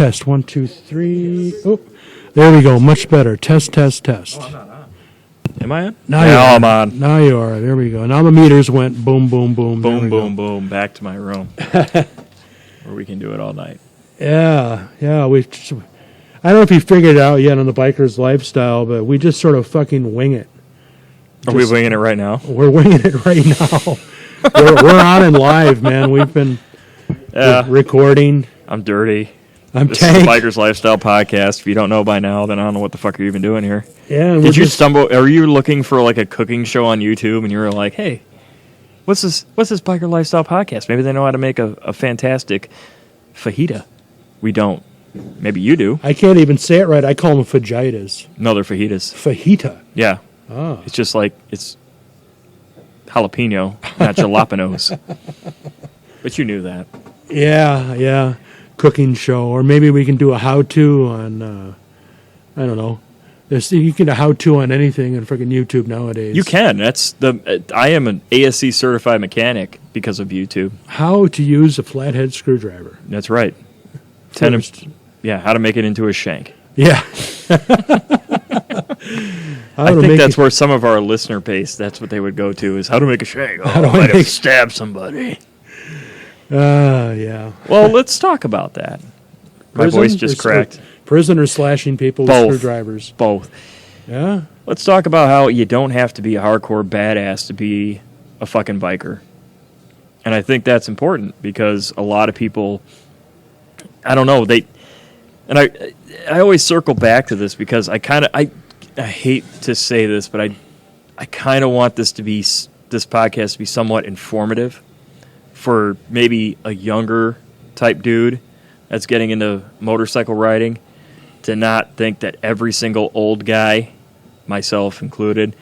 test. 1, 2, 3. Oh, there we go. Much better. Test. Oh, I'm not on. Am I on? Now I'm on. Now you are. There we go. Now the meters went boom, boom, boom. Boom, boom, boom. Back to my room. Where we can do it all night. Yeah. I don't know if you figured it out yet on the Biker's Lifestyle, but we just sort of fucking wing it. Are we winging it right now? We're winging it right now. we're on and live, man. We've been recording. I'm dirty. This is the Biker's Lifestyle Podcast. If you don't know by now, then I don't know what the fuck you're even doing here. Yeah. Did you stumble? Are you looking for like a cooking show on YouTube, and you're like, hey, what's this Biker Lifestyle Podcast? Maybe they know how to make a fantastic fajita. We don't. Maybe you do. I can't even say it right. I call them fajitas. No, they're fajitas. Fajita. Yeah. Oh. It's just like it's jalapeno, not jalapenos. But you knew that. Yeah. Cooking show, or maybe we can do a how-to on. I don't know. You can do a how-to on anything on freaking YouTube nowadays. You can. I am an ASC certified mechanic because of YouTube. How to use a flathead screwdriver. That's right. How to make it into a shank. Yeah. I think that's where some of our listener base, that's what they would go to, is how to make a shank. How do I stab somebody? Yeah. Well, let's talk about that. My voice just cracked. Prison or slashing people with screwdrivers? Both. Yeah? Let's talk about how you don't have to be a hardcore badass to be a fucking biker. And I think that's important because a lot of people, I don't know, I always circle back to this because I hate to say this, but I kind of want this podcast to be somewhat informative for maybe a younger type dude that's getting into motorcycle riding, to not think that every single old guy, myself included,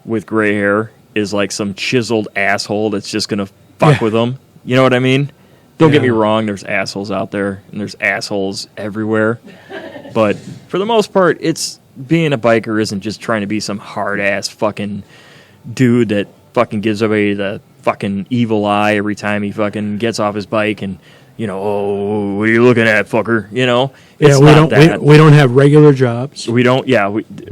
with gray hair is like some chiseled asshole that's just going to fuck with them. You know what I mean? Don't get me wrong, there's assholes out there, and there's assholes everywhere. But for the most part, being a biker isn't just trying to be some hard-ass fucking dude that fucking gives everybody the fucking evil eye every time he fucking gets off his bike and, oh, what are you looking at, fucker? It's not that. We don't have regular jobs. We don't,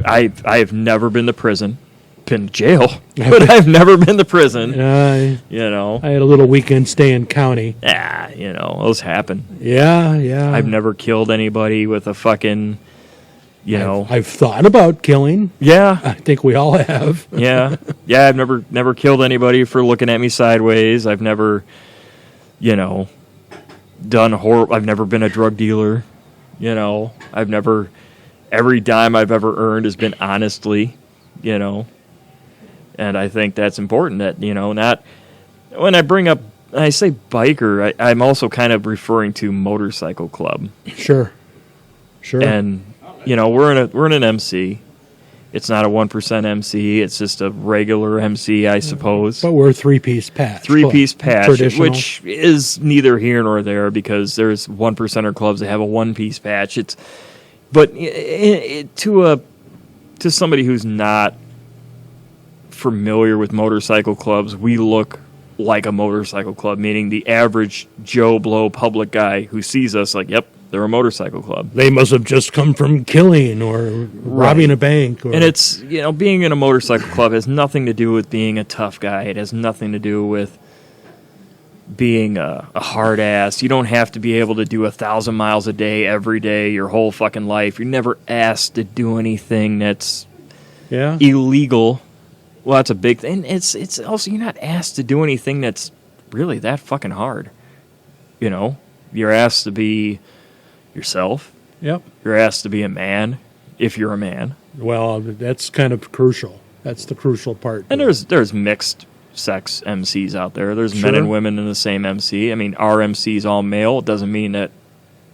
I have never been to prison. Been to jail, but I've never been to prison. I had a little weekend stay in county. Those happen. Yeah. I've never killed anybody with a fucking, I've thought about killing. Yeah. I think we all have. Yeah. I've never killed anybody for looking at me sideways. I've never, done horrible. I've never been a drug dealer. I've never, every dime I've ever earned has been honestly, And I think that's important that, not, when I say biker, I'm also kind of referring to motorcycle club. Sure. And, we're in an MC. It's not a 1% MC. It's just a regular MC, I suppose. But we're a three-piece patch. Three-piece patch, which is neither here nor there because there's 1%er clubs that have a one-piece patch. But to somebody who's not familiar with motorcycle clubs, we look like a motorcycle club, meaning the average Joe Blow public guy who sees us like, yep, they're a motorcycle club. They must have just come from killing or robbing a bank. And it's, being in a motorcycle club has nothing to do with being a tough guy. It has nothing to do with being a hard ass. You don't have to be able to do 1,000 miles a day every day your whole fucking life. You're never asked to do anything that's illegal. Well, that's a big thing. It's also, you're not asked to do anything that's really that fucking hard. You're asked to be yourself. Yep. You're asked to be a man, if you're a man. Well, that's kind of crucial. That's the crucial part. And there's mixed sex MCs out there. There's men and women in the same MC. I mean, our MC's all male. It doesn't mean that,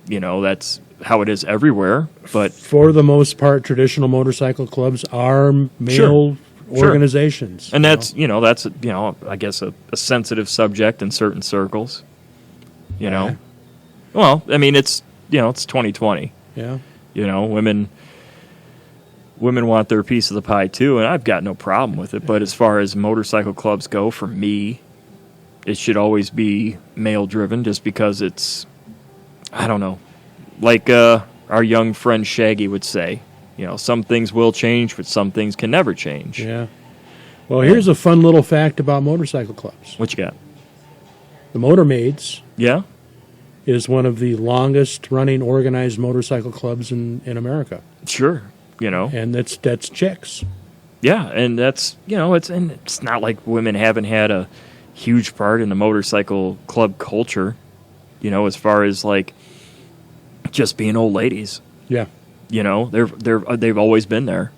that's how it is everywhere. But for the most part, traditional motorcycle clubs are male organizations. And that's, that's, I guess a sensitive subject in certain circles. Well, I mean, it's 2020. Yeah. Women want their piece of the pie too, and I've got no problem with it. But as far as motorcycle clubs go, for me, it should always be male driven, just because it's, I don't know. like our young friend Shaggy would say, some things will change, but some things can never change. Yeah. Well, here's a fun little fact about motorcycle clubs. What you got? The Motor Maids Yeah? is one of the longest running organized motorcycle clubs in America. Sure. And that's chicks. Yeah, and that's, it's not like women haven't had a huge part in the motorcycle club culture, as far as like just being old ladies. Yeah. They've always been there.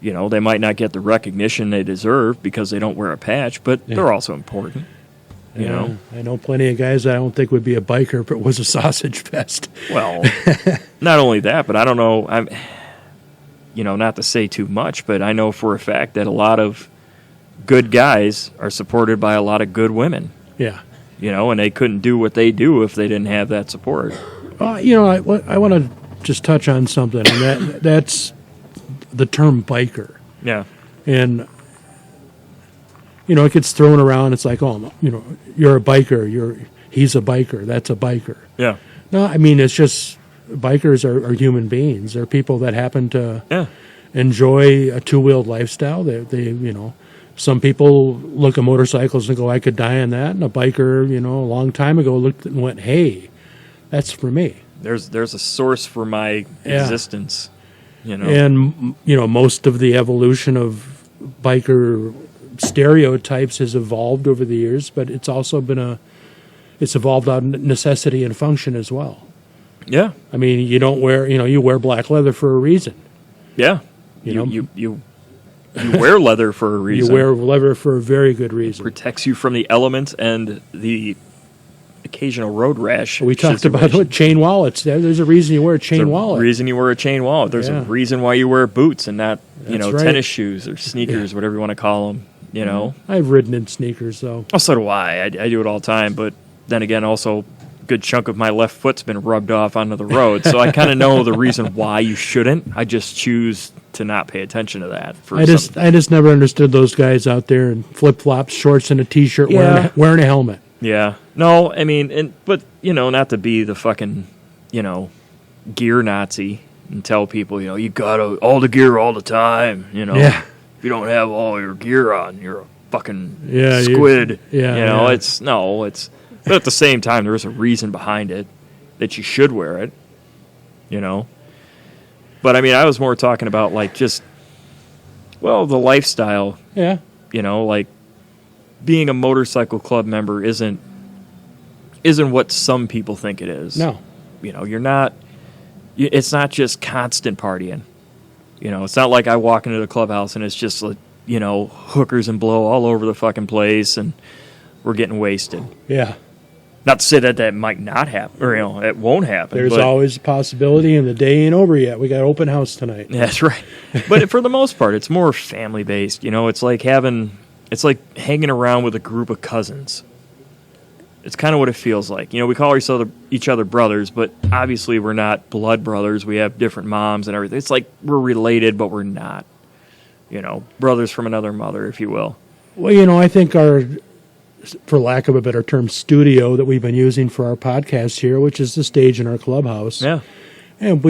They might not get the recognition they deserve because they don't wear a patch, but they're also important. I know plenty of guys I don't think would be a biker if it was a sausage fest. Well, not only that, but I don't know. I'm, not to say too much, but I know for a fact that a lot of good guys are supported by a lot of good women. Yeah. And they couldn't do what they do if they didn't have that support. I want to just touch on something, and that's the term biker. Yeah. And it gets thrown around. It's like, you're a biker. He's a biker. That's a biker. Yeah. No, I mean, it's just bikers are human beings. They're people that happen to enjoy a two-wheeled lifestyle. They some people look at motorcycles and go, I could die on that. And a biker, a long time ago looked and went, hey, that's for me. There's a source for my existence. And, most of the evolution of biker stereotypes has evolved over the years, but it's also it's evolved out of necessity and function as well. Yeah. I mean, you don't wear, you wear black leather for a reason. Yeah. You wear leather for a reason. You wear leather for a very good reason. It protects you from the elements and the occasional road rash. We talked about chain wallets. There's a reason you wear a chain wallet. There's a reason you wear a chain wallet. There's a reason why you wear boots and not, tennis shoes or sneakers, whatever you want to call them, I've ridden in sneakers, though. Oh, so do I. I do it all the time, but then again, also a good chunk of my left foot's been rubbed off onto the road, so I kind of know the reason why you shouldn't. I just choose to not pay attention to that. I just never understood those guys out there in flip-flops, shorts, and a T-shirt wearing a helmet. Yeah. No, I mean, but, not to be the fucking, gear Nazi and tell people, you got all the gear all the time, Yeah. If you don't have all your gear on, you're a fucking squid. But at the same time, there is a reason behind it that you should wear it, But, I mean, I was more talking about, like, just, the lifestyle. Yeah. Like, being a motorcycle club member isn't what some people think it is. No. You're not, it's not just constant partying. It's not like I walk into the clubhouse and it's just, like, hookers and blow all over the fucking place and we're getting wasted. Yeah. Not to say that might not happen, or, it won't happen. There's always a possibility, and the day ain't over yet. We got open house tonight. That's right. But for the most part, it's more family-based. It's like hanging around with a group of cousins. It's kind of what it feels like. We call each other brothers, but obviously we're not blood brothers. We have different moms and everything. It's like we're related, but we're not. Brothers from another mother, if you will. Well, I think our, for lack of a better term, studio that we've been using for our podcast here, which is the stage in our clubhouse. Yeah. And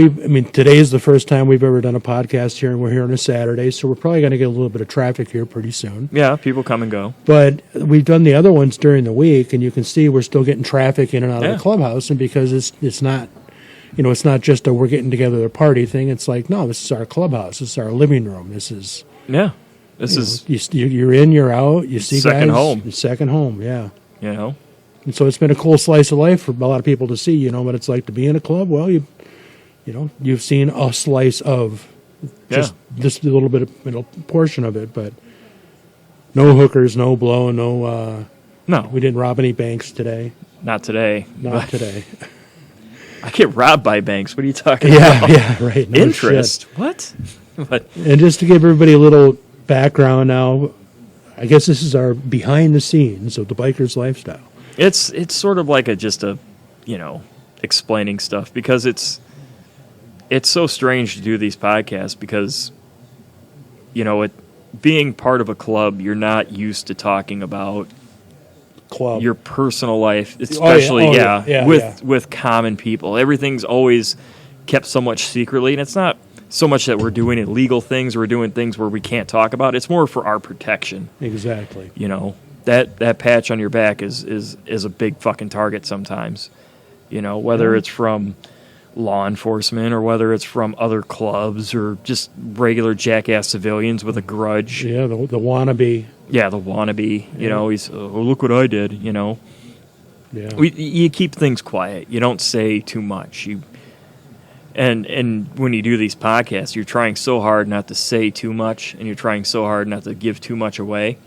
today is the first time we've ever done a podcast here, and we're here on a Saturday, so we're probably going to get a little bit of traffic here pretty soon. Yeah, people come and go. But we've done the other ones during the week, and you can see we're still getting traffic in and out of the clubhouse, and because it's not, it's not just a we're getting together a party thing. It's like, no, this is our clubhouse. This is our living room. This is... Yeah. This is... You're in, you're out, you see second guys. Home. Second home, yeah. And so it's been a cool slice of life for a lot of people to see, what it's like to be in a club. Well, you've seen a slice of just this little bit of portion of it, but no hookers, no blow, no. We didn't rob any banks today. Not today. Not today. I get robbed by banks. What are you talking about? Yeah, right. No interest. Shit. What? But and just to give everybody a little background now, I guess this is our behind the scenes of the biker's lifestyle. It's sort of like explaining stuff, because it's so strange to do these podcasts because, being part of a club, you're not used to talking about club. your personal life, especially with common people. Everything's always kept so much secretly, and it's not so much that we're doing illegal things or we're doing things where we can't talk about. It's more for our protection. Exactly. You know, that patch on your back is a big fucking target sometimes. You know, whether it's from law enforcement or whether it's from other clubs or just regular jackass civilians with a grudge. Yeah, the wannabe. Yeah, the wannabe. You know, he's, oh, look what I did, you know. Yeah. You keep things quiet. You don't say too much. And when you do these podcasts, you're trying so hard not to say too much, and you're trying so hard not to give too much away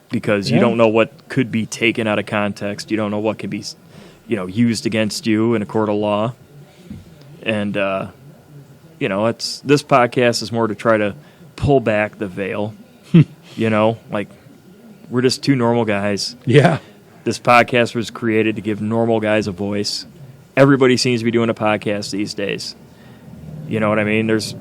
because you don't know what could be taken out of context. You don't know what can be, used against you in a court of law. And, this podcast is more to try to pull back the veil. Like we're just two normal guys. Yeah. This podcast was created to give normal guys a voice. Everybody seems to be doing a podcast these days. You know what I mean? There's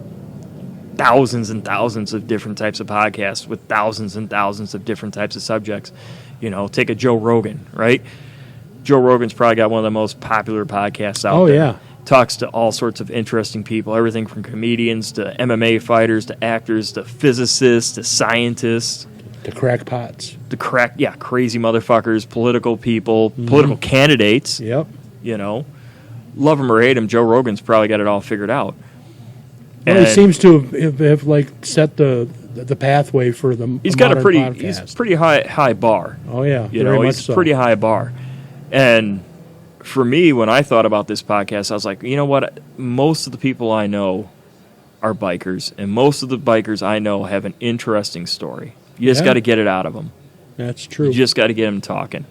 thousands and thousands of different types of podcasts with thousands and thousands of different types of subjects. Take a Joe Rogan, right? Joe Rogan's probably got one of the most popular podcasts out there. Oh, yeah. Talks to all sorts of interesting people, everything from comedians to MMA fighters to actors to physicists to scientists. To crackpots. Crazy motherfuckers, political people, political candidates. Yep. Love him or hate him, Joe Rogan's probably got it all figured out. Well, he seems to have set the pathway for the He's got podcast. He's pretty high bar. Oh yeah, He's pretty high bar. And for me, when I thought about this podcast, I was like, you know what? Most of the people I know are bikers, and most of the bikers I know have an interesting story. You just got to get it out of them. That's true. You just got to get them talking.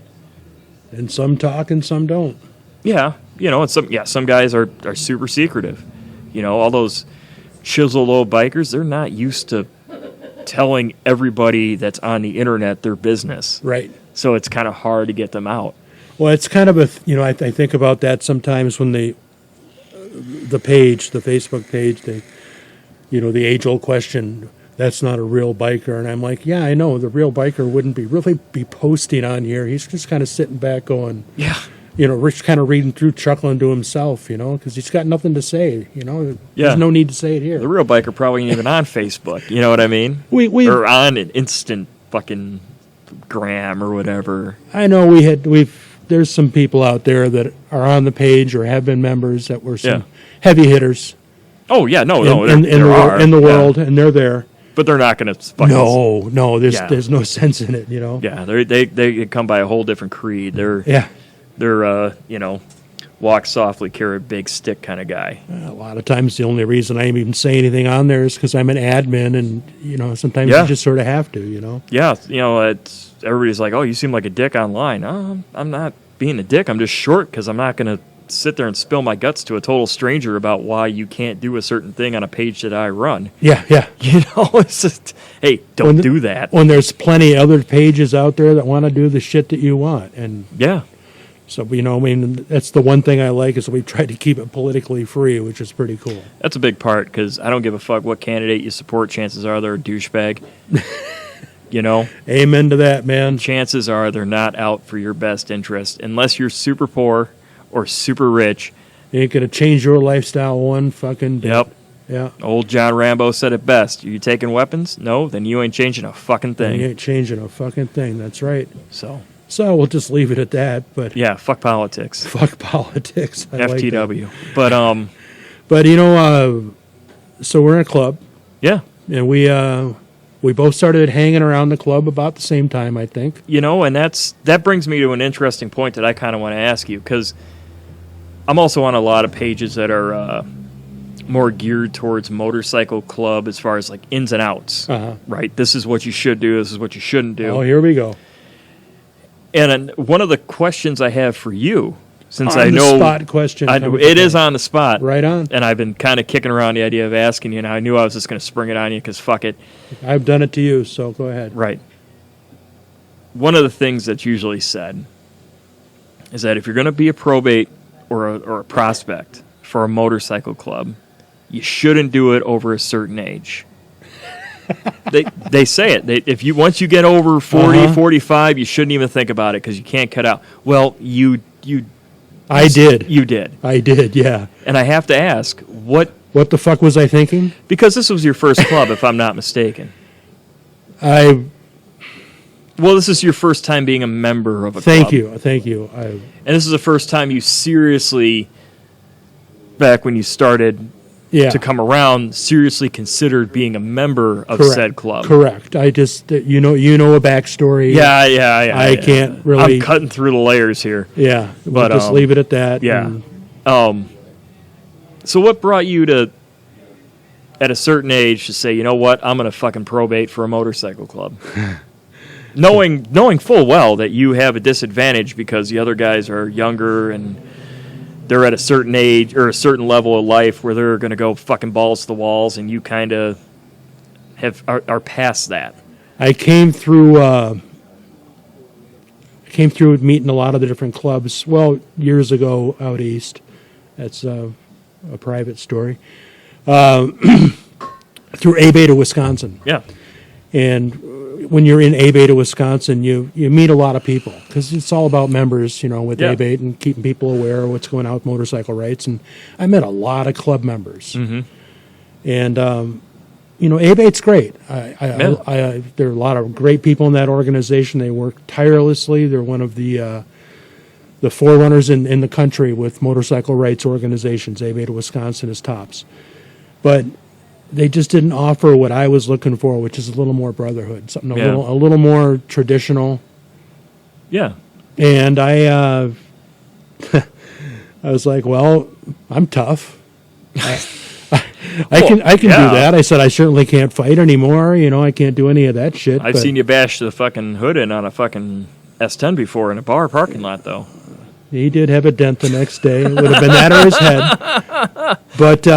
And some talk and some don't. Yeah, and some guys are super secretive. All those chiseled old bikers, they're not used to telling everybody that's on the internet their business. Right. So it's kind of hard to get them out. Well, it's kind of I think about that sometimes when the Facebook page, the age-old question, that's not a real biker. And I'm like, yeah, I know, the real biker wouldn't really be posting on here. He's just kind of sitting back going, yeah. Rich kind of reading through, chuckling to himself, because he's got nothing to say, There's no need to say it here. The real biker probably ain't even on Facebook, you know what I mean? Or on an instant fucking gram or whatever. I know there's some people out there that are on the page or have been members that were some heavy hitters. Oh yeah, no, in the world, and they're there. But they're not going to fucking... No, there's no sense in it, Yeah, they come by a whole different creed. They're walk softly, carry a big stick kind of guy. A lot of times the only reason I even say anything on there is because I'm an admin, and sometimes you just sort of have to, Yeah, it's everybody's like, oh, you seem like a dick online. I'm not being a dick. I'm just short because I'm not going to sit there and spill my guts to a total stranger about why you can't do a certain thing on a page that I run. Yeah. It's just, hey, don't do that. When there's plenty of other pages out there that want to do the shit that you want. And yeah. So, that's the one thing I like is we try to keep it politically free, which is pretty cool. That's a big part because I don't give a fuck what candidate you support. Chances are they're a douchebag. Amen to that, man. Chances are they're not out for your best interest unless you're super poor or super rich. You ain't going to change your lifestyle one fucking day. Yep. Yeah. Old John Rambo said it best. Are you taking weapons? No, then you ain't changing a fucking thing. You ain't changing a fucking thing. That's right. So we'll just leave it at that. But yeah, fuck politics. Fuck politics. I FTW. Like but so we're in a club. Yeah. And we both started hanging around the club about the same time, I think. And that brings me to an interesting point that I kind of want to ask you because I'm also on a lot of pages that are more geared towards motorcycle club as far as like ins and outs, right? This is what you should do. This is what you shouldn't do. Oh, here we go. And one of the questions I have for you, since on I know the spot question, it is on the spot, right on. And I've been kind of kicking around the idea of asking you, and I knew I was just going to spring it on you because fuck it. I've done it to you, so go ahead. Right. One of the things that's usually said is that if you're going to be a probate or a prospect for a motorcycle club, you shouldn't do it over a certain age. they say it. If you once you get over 40, 45, you shouldn't even think about it because you can't cut out. Well, I did. You did. I did, yeah. And I have to ask, what the fuck was I thinking? Because this was your first club, if I'm not mistaken. Well, this is your first time being a member of a Thank club. you. And this is the first time you seriously, back when you started to come around, seriously considered being a member of said club. Correct. I just, you know a backstory. Yeah. I can't really. I'm cutting through the layers here. Yeah, but we'll just leave it at that. Yeah. So what brought you to, at a certain age, to say, you know what, I'm going to fucking probate for a motorcycle club? knowing full well that you have a disadvantage because the other guys are younger and they're at a certain age or a certain level of life where they're going to go fucking balls to the walls, and you kind of are past that. I came through meeting a lot of the different clubs. Well, years ago out east. That's a private story. Through A-Beta, Wisconsin. Yeah. And when you're in A-Beta, Wisconsin, you meet a lot of people because it's all about members, with A-Beta and keeping people aware of what's going on with motorcycle rights. And I met a lot of club members. Mm-hmm. And, A-Beta's great. There are a lot of great people in that organization. They work tirelessly. They're one of the forerunners in the country with motorcycle rights organizations. A-Beta, Wisconsin is tops. But they just didn't offer what I was looking for, which is a little more brotherhood, something a little more traditional. Yeah. And I was like, well, I'm tough. I can do that. I said I certainly can't fight anymore. I can't do any of that shit. I've seen you bash the fucking hood in on a fucking S10 before in a bar parking lot, though. He did have a dent the next day. It would have been that or his head. But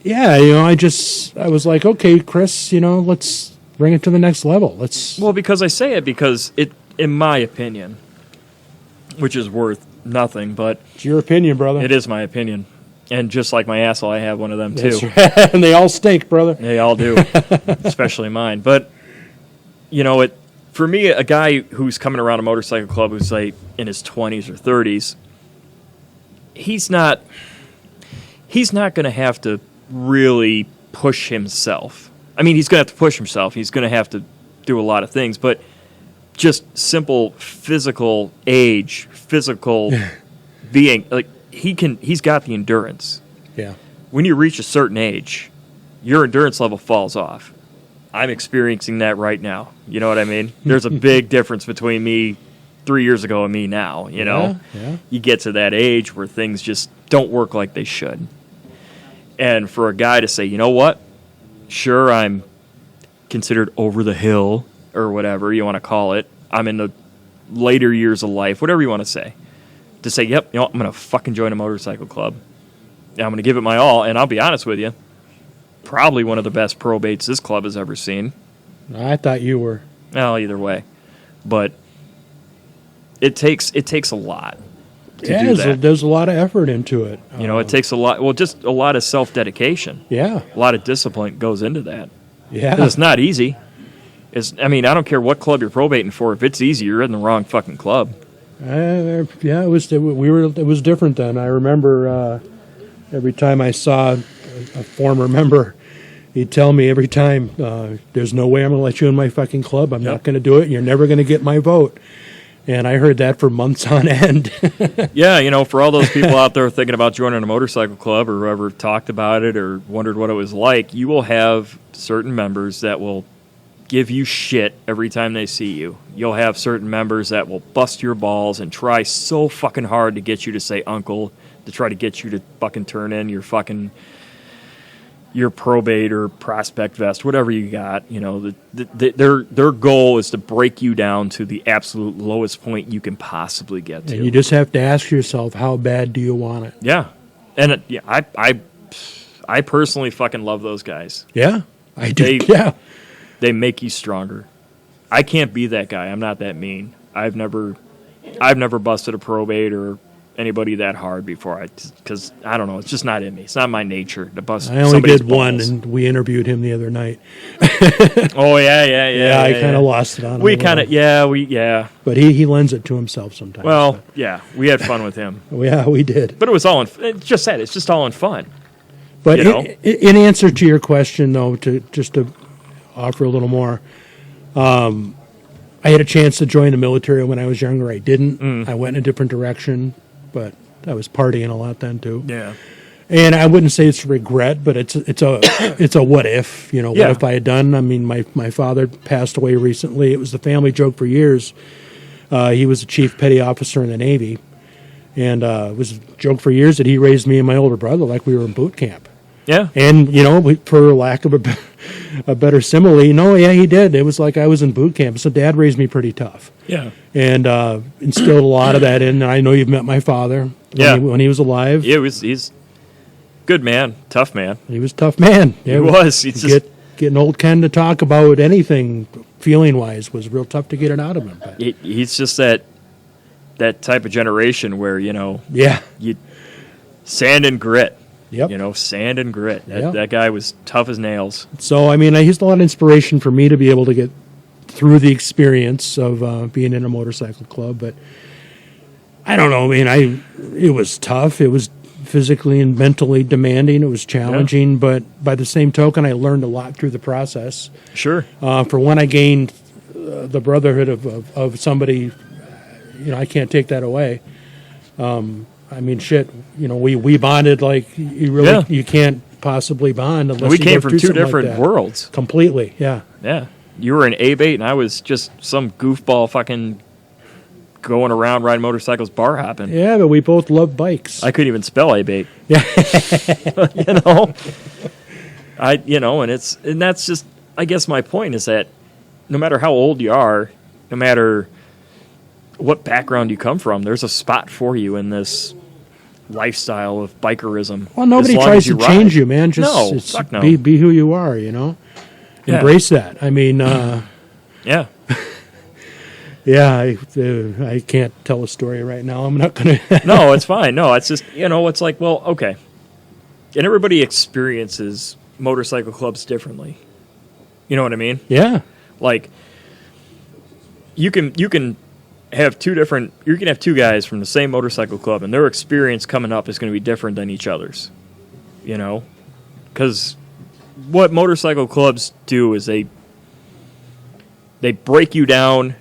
I was like, okay, Chris, let's bring it to the next level. Because I say it because it, in my opinion, which is worth nothing, but it's your opinion, brother. It is my opinion. And just like my asshole, I have one of them too. That's right. And they all stink, brother. They all do, especially mine. But for me, a guy who's coming around a motorcycle club who's like in his 20s or 30s, he's not going to have to really push himself. I mean, he's going to have to push himself. He's going to have to do a lot of things, but just simple physical age, physical being, like he's got the endurance. Yeah. When you reach a certain age, your endurance level falls off. I'm experiencing that right now. You know what I mean? There's a big difference between me 3 years ago and me now, Yeah. You get to that age where things just don't work like they should. And for a guy to say, you know what? Sure, I'm considered over the hill or whatever you want to call it. I'm in the later years of life, whatever you want to say. To say, yep, I'm going to fucking join a motorcycle club. And I'm going to give it my all. And I'll be honest with you, probably one of the best probates this club has ever seen. I thought you were. Well, either way. But it takes a lot to do that. There's a lot of effort into it. It takes a lot. Well, just a lot of self-dedication. Yeah. A lot of discipline goes into that. Yeah. 'Cause it's not easy. I don't care what club you're probating for. If it's easy, you're in the wrong fucking club. It was different then. I remember every time I saw a former member, he'd tell me every time, there's no way I'm going to let you in my fucking club. I'm not going to do it. You're never going to get my vote. And I heard that for months on end. Yeah, for all those people out there thinking about joining a motorcycle club or whoever talked about it or wondered what it was like, you will have certain members that will give you shit every time they see you. You'll have certain members that will bust your balls and try so fucking hard to get you to say uncle, to try to get you to fucking turn in your probate or prospect vest, whatever you got. Their goal is to break you down to the absolute lowest point you can possibly get to. And you just have to ask yourself, how bad do you want it? Yeah. And I personally fucking love those guys. Yeah, I do. They make you stronger. I can't be that guy. I'm not that mean. I've never busted a probate or anybody that hard before because I don't know, it's just not in me. It's not my nature to bust. I only somebody's did one, balls. and we interviewed him the other night. Oh yeah. I kind of lost it on him. We kind of But he lends it to himself sometimes. Well, but. yeah, we had fun with him. Yeah, we did. But it was all it's just all in fun. But you know? in answer to your question, though, to offer a little more, I had a chance to join the military when I was younger. I didn't. I went in a different direction, but I was partying a lot then too. Yeah. And I wouldn't say it's a regret, but it's a what if, what if I had done? I mean, my father passed away recently. It was the family joke for years. He was a chief petty officer in the Navy, and it was a joke for years that he raised me and my older brother like we were in boot camp. Yeah. And, for lack of a better simile, he did. It was like I was in boot camp. So Dad raised me pretty tough. Yeah. And instilled a lot of that in. I know you've met my father when he was alive. Yeah, he's good man, tough man. He was a tough man. He was. He's just getting old Ken to talk about anything feeling-wise was real tough to get it out of him. But. He's just that type of generation where, you sand and grit. Yep. Sand and grit. That guy was tough as nails. So, I mean, he's a lot of inspiration for me to be able to get through the experience of being in a motorcycle club. But I don't know. I mean, it was tough. It was physically and mentally demanding. It was challenging. Yeah. But by the same token, I learned a lot through the process. Sure. For one, I gained the brotherhood of somebody, I can't take that away. I mean, shit, we bonded like you can't possibly bond unless we you came go from through two different like that. worlds. Completely, yeah. Yeah. You were an A-bait, and I was just some goofball fucking going around riding motorcycles, bar hopping. Yeah, but we both love bikes. I couldn't even spell A-bait. Yeah. And that's just, I guess my point is that no matter how old you are, no matter what background you come from, there's a spot for you in this lifestyle of bikerism. Well, nobody tries to change you, man. Just fuck no. Be who you are, Embrace that. I mean, yeah. Yeah, I can't tell a story right now. I'm not going to. No, it's fine. No, it's just, it's like, well, okay. And everybody experiences motorcycle clubs differently. You know what I mean? Yeah. Like, you can have two guys from the same motorcycle club, and their experience coming up is going to be different than each other's. Because what motorcycle clubs do is they break you down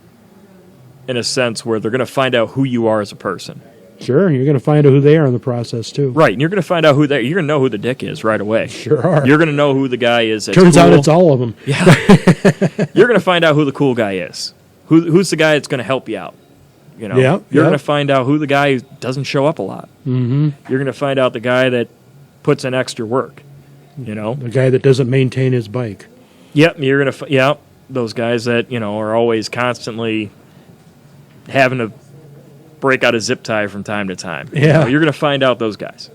in a sense where they're going to find out who you are as a person. Sure, you're going to find out who they are in the process too. Right, and you're going to find out you're going to know who the dick is right away. Sure are. You're going to know who the guy is that's Turns cool. out it's all of them. Yeah. You're going to find out who the cool guy is. Who's the guy that's going to help you out? You're going to find out who the guy who doesn't show up a lot. Mm-hmm. You're going to find out the guy that puts in extra work. The guy that doesn't maintain his bike. Yep, you're going to those guys that are always constantly having to break out a zip tie from time to time. Yeah, you're going to find out those guys.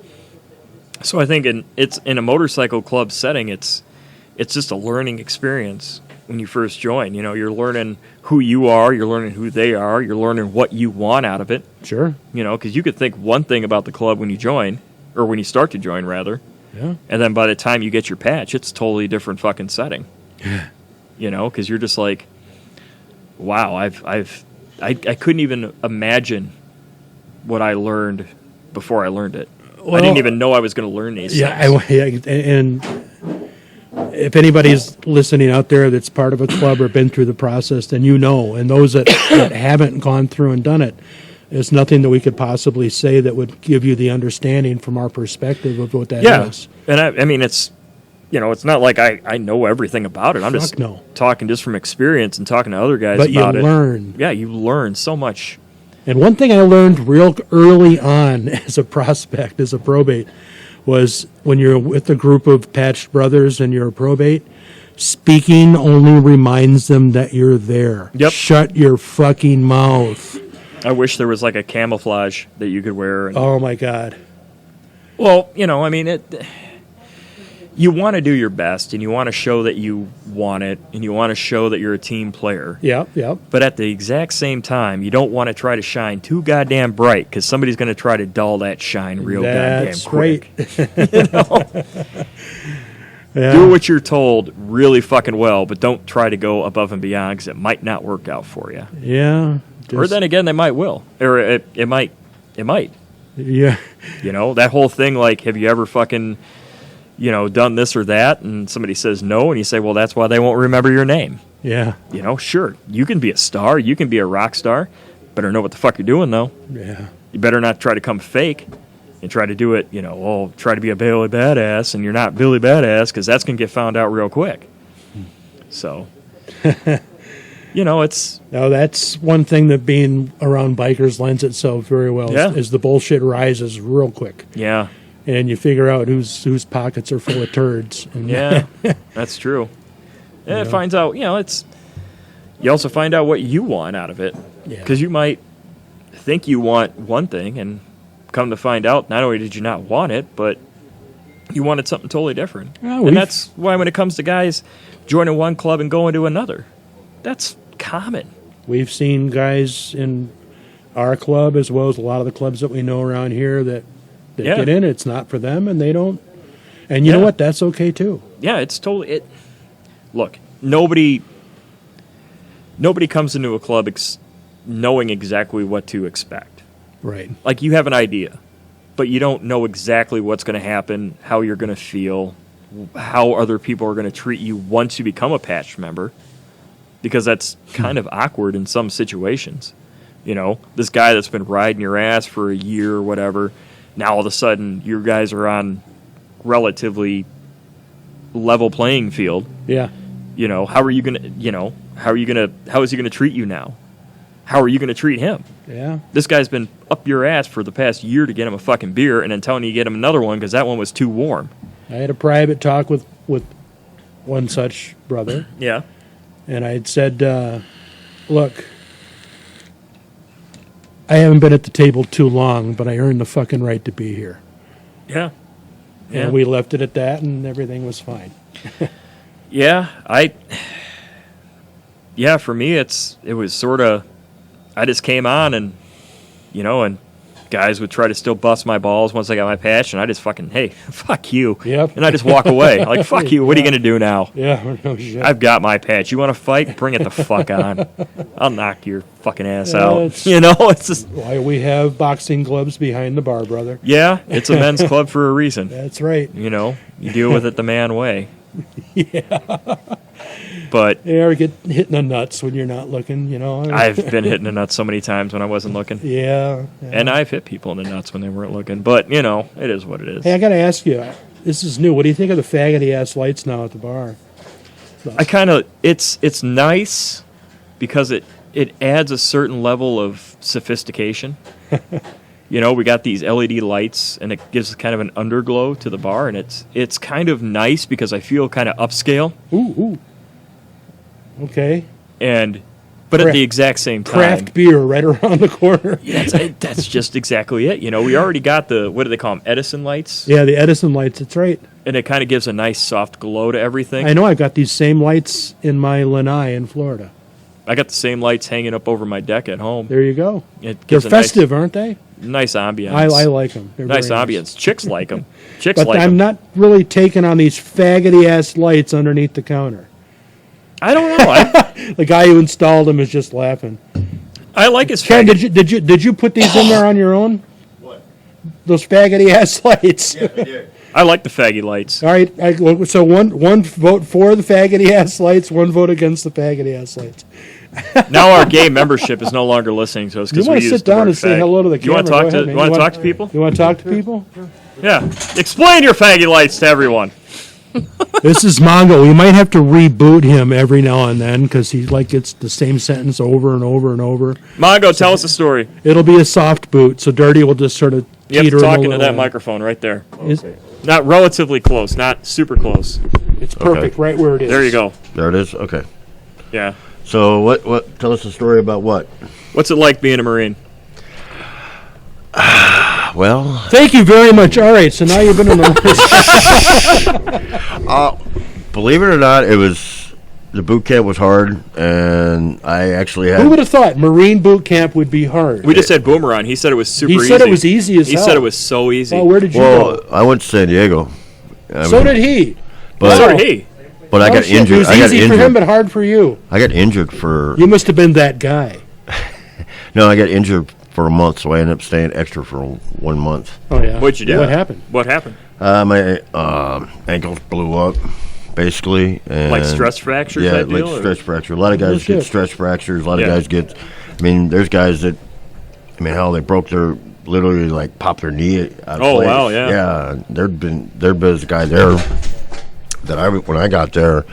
So I think in a motorcycle club setting, it's just a learning experience when you first join. You're learning who you are, you're learning who they are, you're learning what you want out of it. Sure. Because you could think one thing about the club when you join, or when you start to join, rather. Yeah. And then by the time you get your patch, it's a totally different fucking setting. Yeah. Because you're just like, wow, I couldn't even imagine what I learned before I learned it. Well, I didn't even know I was going to learn these things. And if anybody's listening out there that's part of a club or been through the process, then and those that haven't gone through and done it, there's nothing that we could possibly say that would give you the understanding from our perspective of what that is. And I mean, it's, it's not like I know everything about it. I'm just talking just from experience and talking to other guys about it. But you learn. Yeah, you learn so much. And one thing I learned real early on as a prospect, as a probate, was when you're with a group of patched brothers and you're a probate, speaking only reminds them that you're there. Yep. Shut your fucking mouth. I wish there was like a camouflage that you could wear. Oh, my God. Well, I mean, you want to do your best, and you want to show that you want it, and you want to show that you're a team player. Yep, yep. But at the exact same time, you don't want to try to shine too goddamn bright, because somebody's going to try to dull that shine real goddamn quick. You know? Yeah. Do what you're told really fucking well, but don't try to go above and beyond, because it might not work out for you. Yeah. Or then again, they might will. Or it might. Yeah. You know, that whole thing, like, have you ever fucking, you know, done this or that? And somebody says no, and you say, well, that's why they won't remember your name. Yeah. You know, sure, you can be a star, you can be a rock star. Better know what the fuck you're doing, though. Yeah. You better not try to come fake and try to do it, you know, try to be a Billy Badass, and you're not Billy Badass, because that's going to get found out real quick. So, you know, it's... Now, that's one thing that being around bikers lends itself very well, is the bullshit rises real quick. Yeah. And you figure out whose pockets are full of turds. And yeah, that's true. And it finds out, you know, you also find out what you want out of it. Because you might think you want one thing, and come to find out, not only did you not want it, but you wanted something totally different. Well, and that's why when it comes to guys joining one club and going to another, that's common. We've seen guys in our club, as well as a lot of the clubs that we know around here, that get in, it's not for them, and they don't. And you know what? That's okay, too. Yeah, it's totally... Look, nobody comes into a club knowing exactly what to expect. Right. Like, you have an idea, but you don't know exactly what's going to happen, how you're going to feel, how other people are going to treat you once you become a patch member, because that's kind of awkward in some situations. You know, this guy that's been riding your ass for a year or whatever, now all of a sudden you guys are on relatively level playing field. Yeah. You know, how is he going to treat you now? How are you going to treat him? Yeah. This guy's been up your ass for the past year to get him a fucking beer, and then telling you to get him another one because that one was too warm. I had a private talk with one such brother. Yeah. And I had said, look, I haven't been at the table too long, but I earned the fucking right to be here. Yeah. And we left it at that, and everything was fine. For me, it was sort of, I just came on and, you know, and guys would try to still bust my balls once I got my patch, and I just fucking, hey, fuck you. Yep. And I just walk away. Like, fuck you, what are you going to do now? Yeah, no shit. I've got my patch. You want to fight? Bring it the fuck on. I'll knock your fucking ass out. You know, it's just... Why we have boxing gloves behind the bar, brother. Yeah, it's a men's club for a reason. That's right. You know, you deal with it the man way. Yeah. But... You ever get hit in the nuts when you're not looking, you know? I've been hit in the nuts so many times when I wasn't looking. Yeah. And I've hit people in the nuts when they weren't looking. But, you know, it is what it is. Hey, I got to ask you, this is new. What do you think of the faggoty-ass lights now at the bar? I kind of... It's nice because it adds a certain level of sophistication. You know, we got these LED lights, and it gives kind of an underglow to the bar, and it's kind of nice because I feel kind of upscale. Ooh. Okay. But at the exact same time... Craft beer right around the corner. Yeah, that's just exactly it. You know, we already got the, what do they call them, Edison lights? Yeah, the Edison lights, that's right. And it kind of gives a nice soft glow to everything. I know I've got these same lights in my lanai in Florida. I got the same lights hanging up over my deck at home. There you go. They're festive, aren't they? Nice ambience. I like them. They're nice very ambience. nice. Chicks like them. But I'm not really taking on these faggoty-ass lights underneath the counter. I don't know. The guy who installed them is just laughing. I like his Ken, did you put these in there on your own? What? Those faggoty-ass lights. Yeah, I did. I like the faggy lights. All right. So one vote for the faggoty-ass lights, one vote against the faggoty-ass lights. Now our gay membership is no longer listening to us because we use the word fag. You want to sit down and say hello to the camera? You want to talk to people? You want to talk to people? Yeah. Explain your faggy lights to everyone. This is Mongo. We might have to reboot him every now and then because he gets the same sentence over and over and over. Mongo, tell us a story. It'll be a soft boot, so Dirty will just sort of You have to teeter him talk a into little. that microphone right there. Okay. Not relatively close, not super close. It's perfect right where it is. There you go. There it is? Okay. Yeah. So what? Tell us a story about what? What's it like being a Marine? Well, Thank you very much. All right, so now you've been in the believe it or not, the boot camp was hard, and I actually had. Who would have thought Marine boot camp would be hard? We just had Boomer on. He said it was super easy. He said it was easy as He hell. said it was so easy. Well, where did you Well, go? I went to San Diego. So did he. But, So did he. But I Oh, got shit, injured. It was I got easy injured. for him, but hard for you. I got injured for. You must have been that guy. No, I got injured for a month, so I ended up staying extra for 1 month. Oh yeah. What'd you do? What happened? What happened? My ankles blew up, basically. And Like stress fractures Yeah, type like deal, or- stress fracture. A lot of guys shit. get stress fractures. A lot Yeah. of guys get. I mean, there's guys that. I mean, hell, they broke their literally like popped their knee out of Oh, place. wow, yeah. Yeah, there was a guy there that when I got there,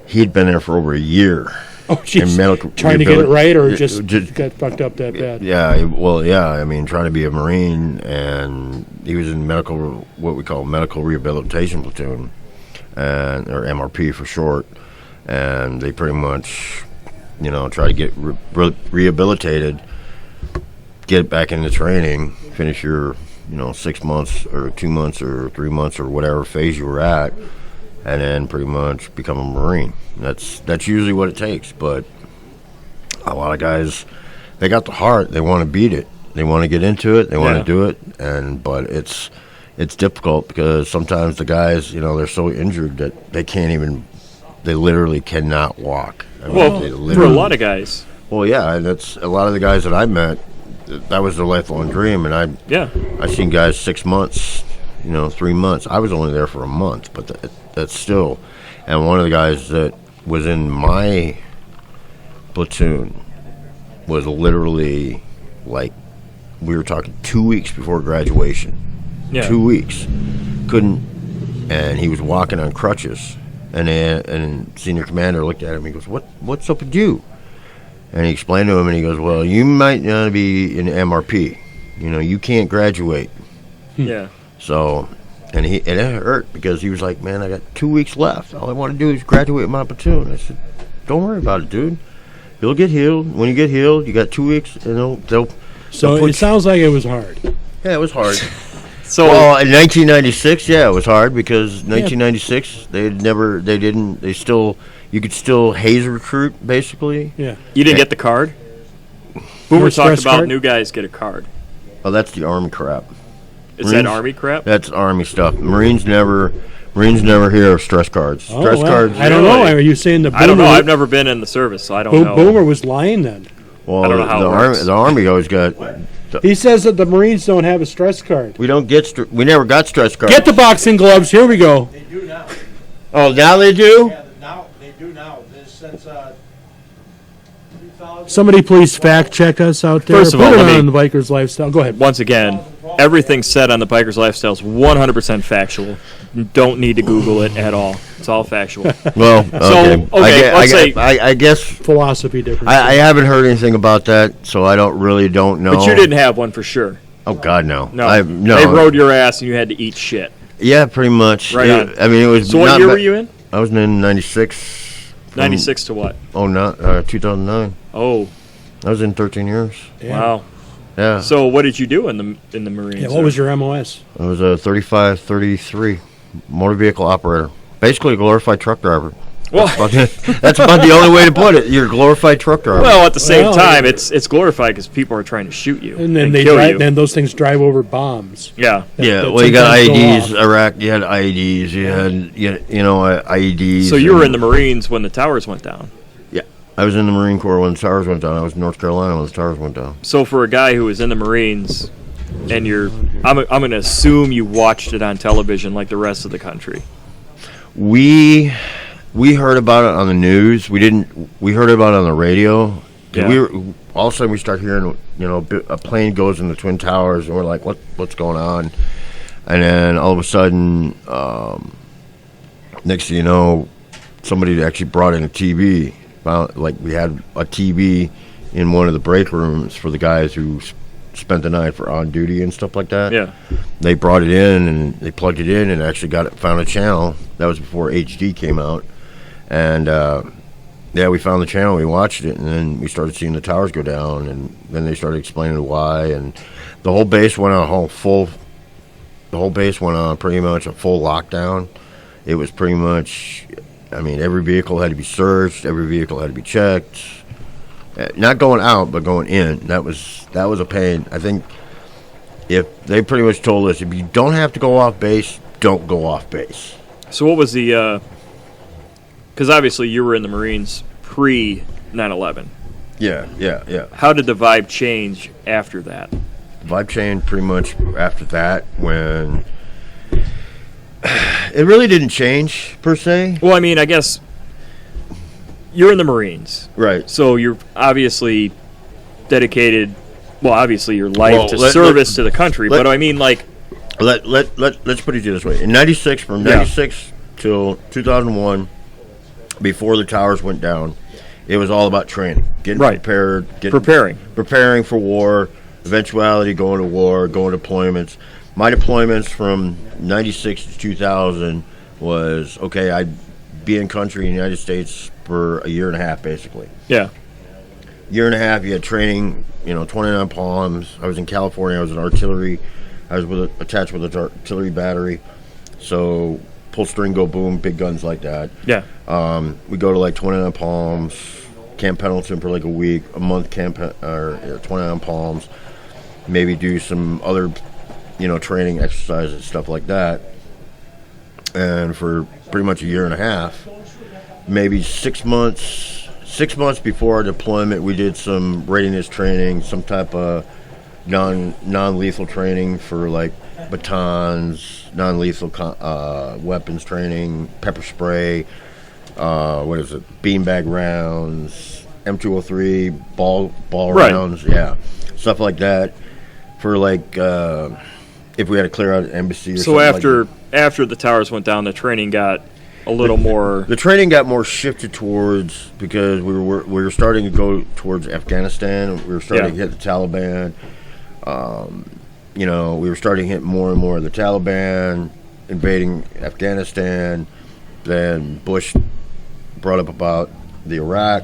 he'd been there for over a year. Oh, jeez. In medical Trying to get it right, or just got fucked up that bad? Yeah, well, yeah. I mean, trying to be a Marine, and he was in what we call medical rehabilitation platoon, or MRP for short. And they pretty much, try to get rehabilitated, get back into training, finish your, 6 months or 2 months or 3 months or whatever phase you were at, and then pretty much become a Marine. That's usually what it takes. But a lot of guys, they got the heart. They want to beat it. They want to get into it. They want to do it. But it's difficult because sometimes the guys, they're so injured that they can't even. They literally cannot walk. I mean, Well, they for a literally- lot of guys. Well, yeah, and that's a lot of the guys that I met. That was their lifelong dream, and I seen guys 6 months, 3 months. I was only there for a month, but that's still. And one of the guys that was in my platoon was literally like, we were talking 2 weeks before graduation. Yeah. 2 weeks, couldn't, and he was walking on crutches. And senior commander looked at him. He goes, "What's up with you?" And he explained to him, and he goes, "Well, you might not be in MRP. You can't graduate." Yeah. So, and it hurt because he was like, "Man, I got 2 weeks left. All I want to do is graduate my platoon." I said, "Don't worry about it, dude. You'll get healed. When you get healed, you got 2 weeks, and they'll So put it sounds like it was hard. Yeah, it was hard. So Well, in 1996, yeah, it was hard because 1996 you could still haze recruit basically. Yeah. you didn't get the card? Boomer Your talked stress about card? new guys get a card. Oh, that's the Army crap. Is that Marines- Army crap? That's Army stuff. Marines never hear of stress cards. Oh, Stress well, cards. I don't know. Really? Are you saying the Boomer? I don't know. I've never been in the service, so I don't know. Boomer was lying then. Well, I don't know how it works. The Army always got. He says that the Marines don't have a stress card. We never got stress cards. Get the boxing gloves. Here we go. They do now. Oh, now they do. Yeah, now they do now. Since 2000. Somebody please fact check us out there. First of Put all, it let on me- the Biker's Lifestyle. Go ahead. Once again, everything said on the Biker's Lifestyle is 100% factual. You don't need to Google it at all. It's all factual. Well, okay. I guess Philosophy difference. I haven't heard anything about that, so I don't know. But you didn't have one for sure. Oh God, no. No. no. They rode your ass and you had to eat shit. Yeah, pretty much. Right on. I mean, it was. So what not year ba- were you in? I was in 96. 96 to what? 2009. Oh, I was in 13 years. Yeah. wow. Yeah. So what did you do in the Marines? Yeah, what was your MOS? I was a 35-33 motor vehicle operator. Basically a glorified truck driver. Well, That's about the only way to put it. You're a glorified truck driver. well, at the same Well, time, it's glorified because people are trying to shoot you And then kill you. then those things drive over bombs. Yeah. yeah, that well, you got sometimes go IEDs, off. Iraq. You had IEDs. You had IEDs. So you were in and- the Marines when the towers went down. Yeah, I was in the Marine Corps when the towers went down. I was in North Carolina when the towers went down. So for a guy who was in the Marines, and I'm going to assume you watched it on television like the rest of the country. We heard about it on the news. We heard about it on the radio. 'Cause Yeah. all of a sudden we start hearing, a plane goes in the Twin Towers, and we're like, what's going on? And then all of a sudden, next thing you know, somebody actually brought in a TV. We had a TV in one of the break rooms for the guys who spent the night for on duty and stuff like that. Yeah. They brought it in and they plugged it in and actually found a channel. That was before HD came out. And Yeah, we found the channel, we watched it, and then we started seeing the towers go down, and then they started explaining why, and the whole base went on pretty much a full lockdown. It was pretty much, I mean, every vehicle had to be searched, every vehicle had to be checked. Not going out, but going in. That was a pain. I think if they pretty much told us, if you don't have to go off base, don't go off base. So what was the, because obviously you were in the Marines pre 9/11. Yeah. How did the vibe change after that? Vibe changed pretty much after that, when it really didn't change per se. Well, I mean, I guess you're in the Marines. Right. So you're obviously dedicated, well, obviously your life to service to the country, but I mean, like... Let's put it this way. In 96, from 96 till 2001, before the towers went down, it was all about training. Getting prepared. Preparing for war, eventuality, going to war, going deployments. My deployments from 96 to 2000 was, okay, I'd be in country in the United States for a year and a half, basically. Yeah. Year and a half, you had training, 29 Palms. I was in California. I was in artillery. I was attached with an artillery battery. So, pull string, go boom, big guns like that. Yeah. We go to like 29 Palms, Camp Pendleton for like a week, a month, 29 Palms. Maybe do some other, training exercises, stuff like that. And for pretty much a year and a half, maybe 6 months before our deployment, we did some readiness training, some type of non-lethal training for like batons, non-lethal weapons training, pepper spray, beanbag rounds, M203, ball rounds, stuff like that. For like, if we had to clear out an embassy or something. So after the towers went down, the training got a little more... The training got more shifted towards, because we were starting to go towards Afghanistan. We were starting to hit the Taliban. We were starting to hit more and more of the Taliban, invading Afghanistan. Then Bush brought up about the Iraq.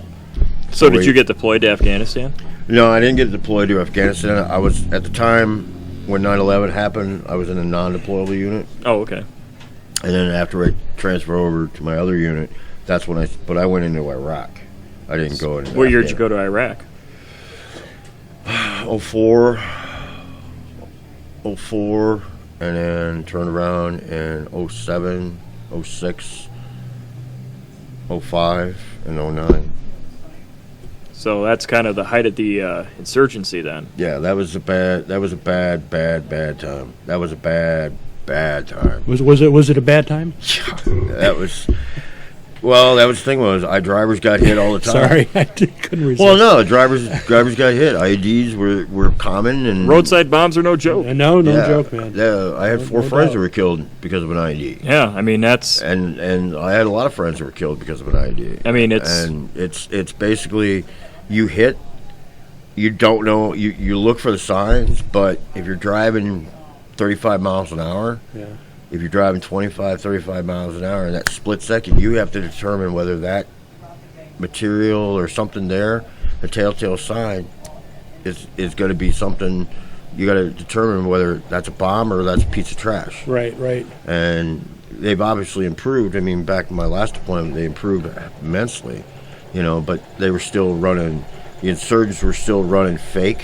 So did you get deployed to Afghanistan? No, I didn't get deployed to Afghanistan. I was, at the time when 9/11 happened, I was in a non-deployable unit. Oh, okay. And then after I transferred over to my other unit, that's when I went into Iraq. I didn't go into What year did you go to Iraq? 04, and then turned around in 07, 06, 05, and 09. So that's kind of the height of the insurgency then. Yeah, that was a bad time. That was a bad time. Was it a bad time? That was the thing was, our drivers got hit all the time. Sorry, I couldn't resist. Well, no, drivers got hit. IEDs were common, and roadside bombs are no joke. No joke, man. Yeah, I had four friends that were killed because of an IED. Yeah, I mean that's and I had a lot of friends that were killed because of an IED. I mean it's basically, you hit, you don't know, you look for the signs, but if you're driving 35 miles an hour, if you're driving 25, 35 miles an hour in that split second, you have to determine whether that material or something there, the telltale sign, is going to be something. You got to determine whether that's a bomb or that's a piece of trash. Right. And they've obviously improved. I mean, back in my last deployment, they improved immensely, but they were still running, the insurgents were still running fake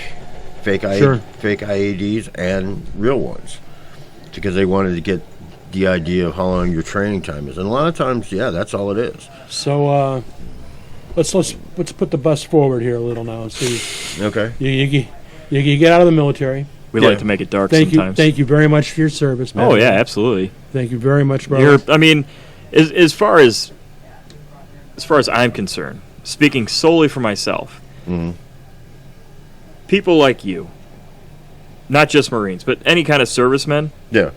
IEDs and real ones, because they wanted to get the idea of how long your training time is. And a lot of times, that's all it is. So let's put the bus forward here a little now. See, okay. You get out of the military. We like to make it dark sometimes. Thank you very much for your service, man. Oh yeah, absolutely. Thank you very much, brother. As far as I'm concerned, speaking solely for myself, people like you, not just Marines, but any kind of servicemen. Yeah.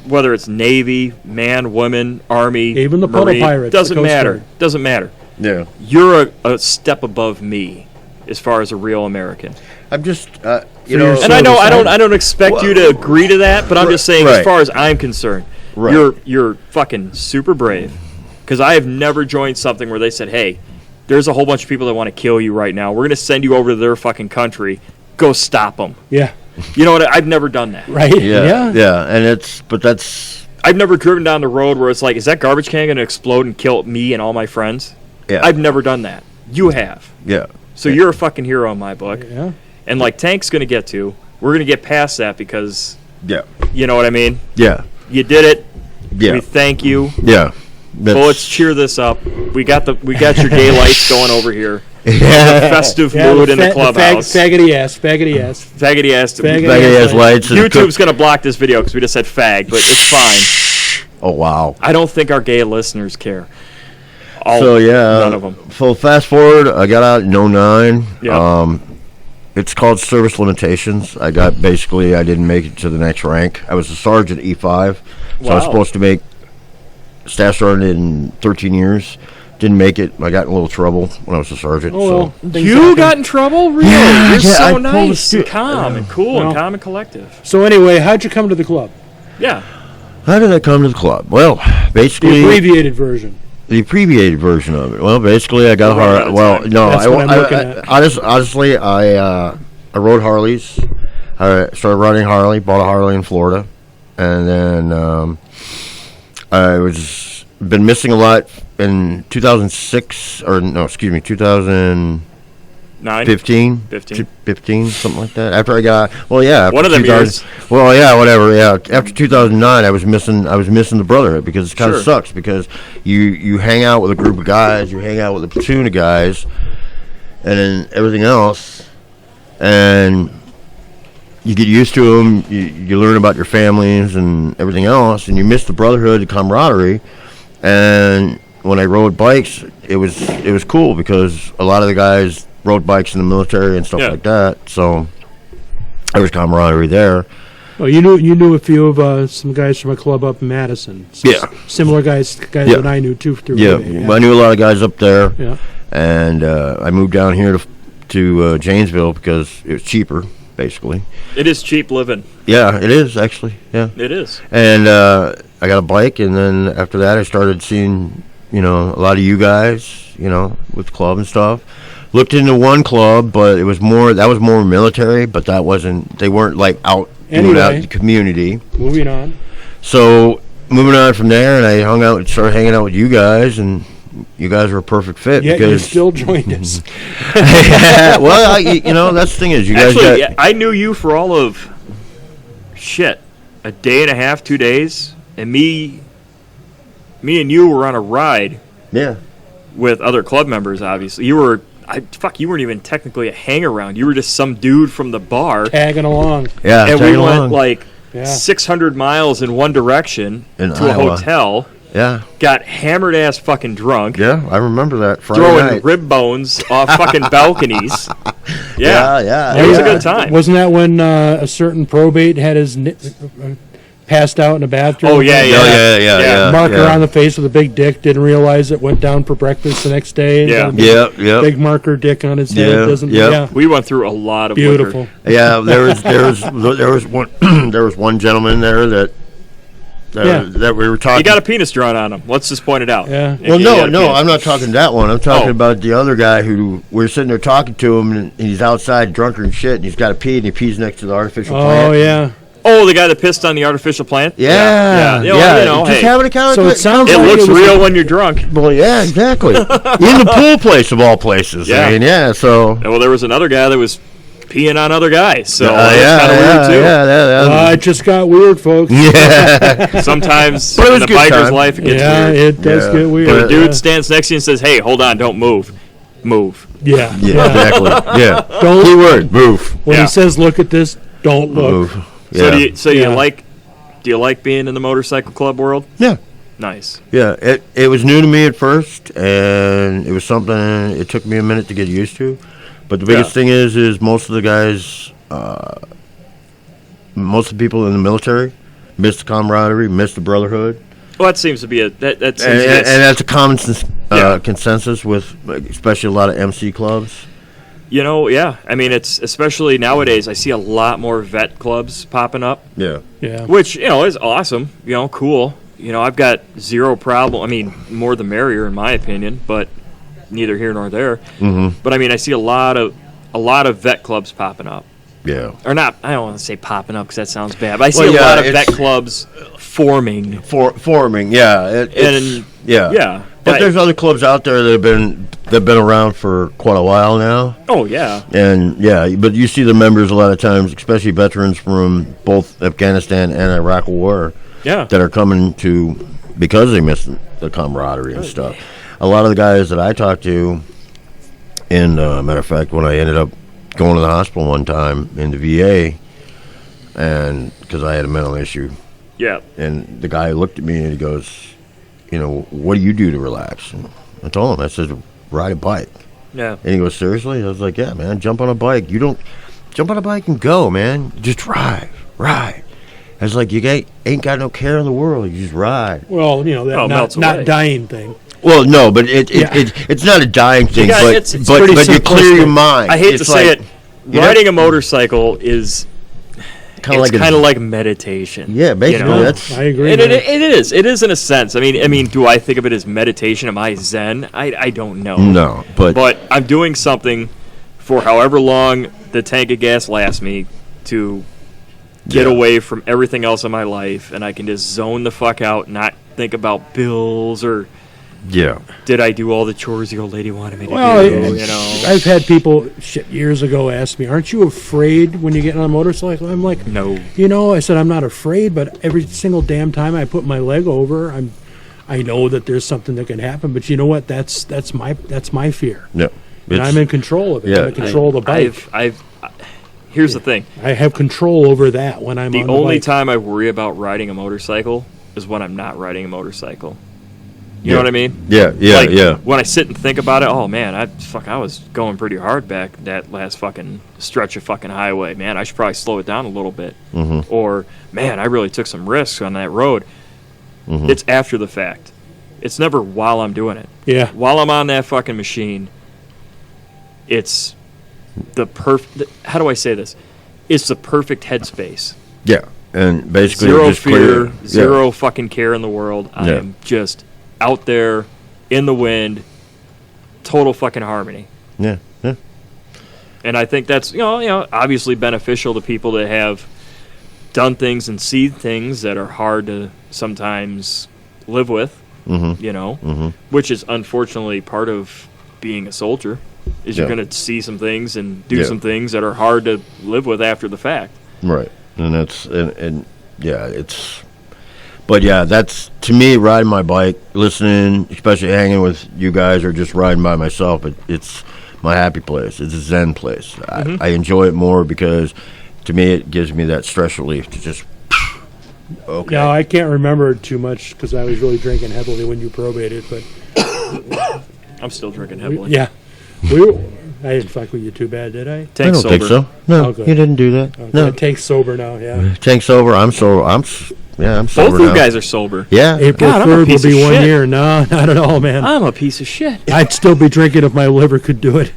Whether it's Navy, man, woman, Army, even the Puddle Pirates, doesn't matter. Yeah. You're a step above me as far as a real American. I'm just, and I know I don't expect you to agree to that, but I'm just saying, as far as I'm concerned, you're fucking super brave. Because I have never joined something where they said, "Hey, there's a whole bunch of people that want to kill you right now. We're going to send you over to their fucking country. Go stop them. Yeah. You know what? I've never done that. Right. Yeah. And that's I've never driven down the road where it's like, is that garbage can going to explode and kill me and all my friends? yeah. I've never done that. You have. yeah. So you're a fucking hero in my book. Yeah. And like Tank's going to get to, we're going to get past that because, Yeah. you know what I mean? Yeah. You did it. Yeah. We thank you. Yeah. Bullets, cheer this up. We got your gay lights going over here. Yeah. Festive mood in the clubhouse. Faggoty ass. Faggoty ass. Faggoty Faggoty ass lights. and YouTube's gonna block this video because we just said fag, but it's fine. Oh wow. I don't think our gay listeners care. None of them. So fast forward, I got out in 09. Yeah. It's called service limitations. I didn't make it to the next rank. I was a sergeant E5, so I was Wow. supposed to make staff sergeant in 13 years. Didn't make it. I got in a little trouble when I was a sergeant. Oh, well, things You happen. got in trouble? Really? Yeah, You're yeah, I so pulled a nice and stu- calm and cool Well. and calm and collective. So anyway, how'd you come to the club? Yeah. How did I come to the club? Well, The basically abbreviated version. the abbreviated version of it. Well, basically I got We're running out a of Well, time. no, That's what I'm looking at. honestly, I rode Harleys. I started riding Harley. Bought a Harley in Florida, and then I was been missing a lot in 2006 or no, excuse me, 2015, 9? 15, something like that. After I got after One of them 2000 years. Well, yeah, whatever. Yeah, after 2009, I was missing the brotherhood because it kind of Sure. sucks because you hang out with a group of guys, you hang out with a platoon of guys, and then everything else, and you get used to them. You learn about your families and everything else, and you miss the brotherhood, the camaraderie. And when I rode bikes, it was cool because a lot of the guys rode bikes in the military and stuff Yeah. like that. So there was camaraderie there. Oh, you knew a few of some guys from a club up in Madison. Yeah. Similar guys Yeah. that I knew too through. Yeah, eBay, I knew a lot of guys up there, Yeah. and I moved down here to Janesville because it was cheaper, basically. It is cheap living. Yeah, it is actually. Yeah, It is. and I got a bike, and then after that, I started seeing a lot of you guys, with the club and stuff. Looked into one club, but that was more military, but they weren't like out doing out in the community. Moving on. So moving on from there, and I started hanging out with you guys, and you guys were a perfect fit. Yeah, you because still joined us. well, that's the thing is you guys Actually, got I knew you for all of a day and a half, 2 days, and me and you were on a ride yeah. with other club members. Obviously, you weren't even technically a hang around. You were just some dude from the bar, Tagging along. Yeah, and we tagging went along. like Yeah. 600 miles in one direction In to a Iowa. hotel. Yeah, Got hammered ass fucking drunk. yeah, I remember that Friday Throwing night. rib bones off fucking balconies. Yeah, yeah. It was a yeah. good time. Wasn't that when a certain probate had his passed out in the bathroom? Oh, yeah, Yeah. Marker yeah. on the face with a big dick. Didn't realize it. Went down for breakfast the next day. Yeah. Got a big, Yeah, big marker dick on his head. Yeah, Doesn't. yeah. Yeah. We went through a lot of Beautiful. liquor. Yeah, there was one there was one gentleman there that we were talking. You got a penis drawn on him. Let's just point it out. Yeah. Well, You got a no, penis. I'm not talking that one. I'm talking Oh. about the other guy who we're sitting there talking to him, and he's outside drunk and shit, and he's got to pee, and he pees next to the artificial plant. Oh yeah. Oh, the guy that pissed on the artificial plant? Yeah, You know, just hey, having a conversation. So it sounds it like looks it was real when you're drunk. Well, yeah, exactly. In the pool place of all places. Yeah. I mean, yeah. So. Well, there was another guy that was peeing on other guys, so yeah, that's kind of weird, too. It just got weird, folks. Yeah. Sometimes But it in was the good biker's time. life, it gets Yeah, weird. it does Yeah. get weird. If a dude yeah. stands next to you and says, hey, hold on, don't move. Move. Yeah. Yeah, exactly. Yeah. Don't. Keyword, move. When Yeah. he says, "Look at this," don't look. Move. So Yeah. Yeah. do you like being in the motorcycle club world? Yeah. Nice. Yeah, it was new to me at first, and it was something it took me a minute to get used to. But the biggest thing is most of the guys, most of the people in the military miss the camaraderie, miss the brotherhood, Well, that seems to be that and, seems to be and that's a common Yeah. consensus with, like, especially a lot of MC clubs. yeah. I mean, it's especially nowadays. I see a lot more vet clubs popping up, Yeah, Yeah. which is awesome. Cool. I've got zero problem. I mean, more the merrier in my opinion. But neither here nor there. Mm-hmm. But I mean, I see a lot of vet clubs popping up. Yeah. Or not, I don't want to say popping up because that sounds bad, but I see Well, a yeah, lot of it's- vet clubs forming. Forming, yeah. Yeah. Yeah. But there's other clubs out there that have been around for quite a while now. Oh, yeah. And, yeah, but you see the members a lot of times, especially veterans from both Afghanistan and Iraq War, Yeah. that are coming to, because they miss the camaraderie and stuff. A lot of the guys that I talked to, and matter of fact, when I ended up going to the hospital one time in the VA, and because I had a mental issue, Yeah. and the guy looked at me and he goes, you know, what do you do to relax? And I told him, I said, ride a bike. Yeah. And he goes, seriously? I was like, yeah, man, jump on a bike. You don't jump on a bike and go, man. Just ride. I was like, ain't got no care in the world. You just ride. Well, you know, that melts not away. dying thing. Well, no, but Yeah. it's not a dying thing, Yeah, but it's but pretty you clear your simplistic. mind. I hate It's to say like, it. you know, Riding a motorcycle is kind it's of kind of like meditation. Yeah, basically, you know? that's I agree. And man. it is. It is in a sense. I mean, do I think of it as meditation? Am I Zen? I don't know. no, But I'm doing something for however long the tank of gas lasts me to get Yeah. away from everything else in my life, and I can just zone the fuck out, not think about bills or yeah, did I do all the chores the old lady wanted me to Well, do. You know, I've had people years ago ask me, "Aren't you afraid when you get on a motorcycle?" I'm like, no. you know, I said I'm not afraid, but every single damn time I put my leg over, I know that there's something that can happen. But you know what? That's my fear, yeah. and I'm in control of it. Yeah. I'm in control of the bike. Here's the thing. I have control over that when I'm The on the only bike. time I worry about riding a motorcycle is when I'm not riding a motorcycle. You Yeah. know what I mean? Yeah, yeah, Like, yeah. when I sit and think about it, oh man, I was going pretty hard back that last fucking stretch of fucking highway. Man, I should probably slow it down a little bit. Mm-hmm. Or man, I really took some risks on that road. Mm-hmm. It's after the fact. It's never while I'm doing it. Yeah. While I'm on that fucking machine, it's the perfect. How do I say this? It's the perfect headspace. Yeah, and basically Zero just fear, clear, zero fucking care in the world. I Yeah. am just out there in the wind, total fucking harmony. Yeah, yeah, And I think that's you know obviously beneficial to people that have done things and see things that are hard to sometimes live with. mm-hmm. You know, Mm-hmm. which is unfortunately part of being a soldier. Is you're Yeah. going to see some things and do Yeah. some things that are hard to live with after the fact. Right, and that's and yeah, it's. But yeah, that's to me riding my bike, listening, especially hanging with you guys, or just riding by myself. It's my happy place. It's a Zen place. I enjoy it more because, to me, it gives me that stress relief to just. Okay. No, I can't remember too much because I was really drinking heavily when you probated. But I'm still drinking heavily. yeah, I didn't fuck with you too bad, did I? I Tank don't sober. think so. No, Oh, good. you didn't do that. Okay. No, Tank's sober now. Yeah. Tank's sober. I'm sober. I'm sober Both you now. guys are sober. Yeah. April God, I'm a 3rd will piece of be 1 shit. year. No, not at all, man. I'm a piece of shit. I'd still be drinking if my liver could do it.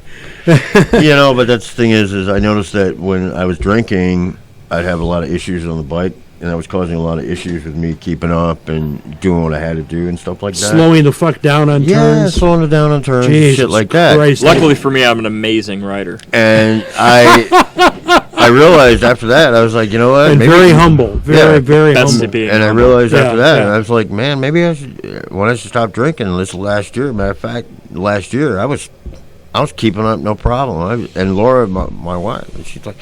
You know, but that's the thing is I noticed that when I was drinking, I'd have a lot of issues on the bike, and that was causing a lot of issues with me keeping up and doing what I had to do and stuff like that. Slowing the fuck down on yeah, turns. slowing it down on turns, and Jesus shit like that. Christ. Luckily for me, I'm an amazing writer. And I realized after that, I was like, you know what? And maybe- very humble. Very, Yeah. very Best humble. to be. And I humble. realized Yeah, after that, yeah. and I was like, man, maybe I should. When I should stop drinking. This last year, matter of fact, last year I was keeping up, no problem. And Laura, my wife, and she's like,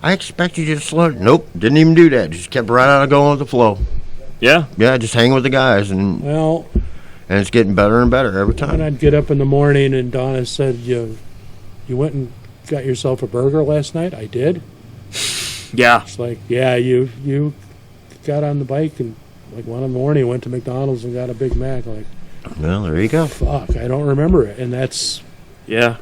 I expect you to slow. Nope, didn't even do that. Just kept right on going with the flow. Yeah. Yeah, just hanging with the guys, and Well, it's getting better and better every when time. I'd get up in the morning and Donna said, you went and got yourself a burger last night? I did. Yeah. It's like, yeah, you got on the bike and like 1 in the morning went to McDonald's and got a Big Mac. Like, Well, there you go. fuck, I don't remember it. And that's Yeah.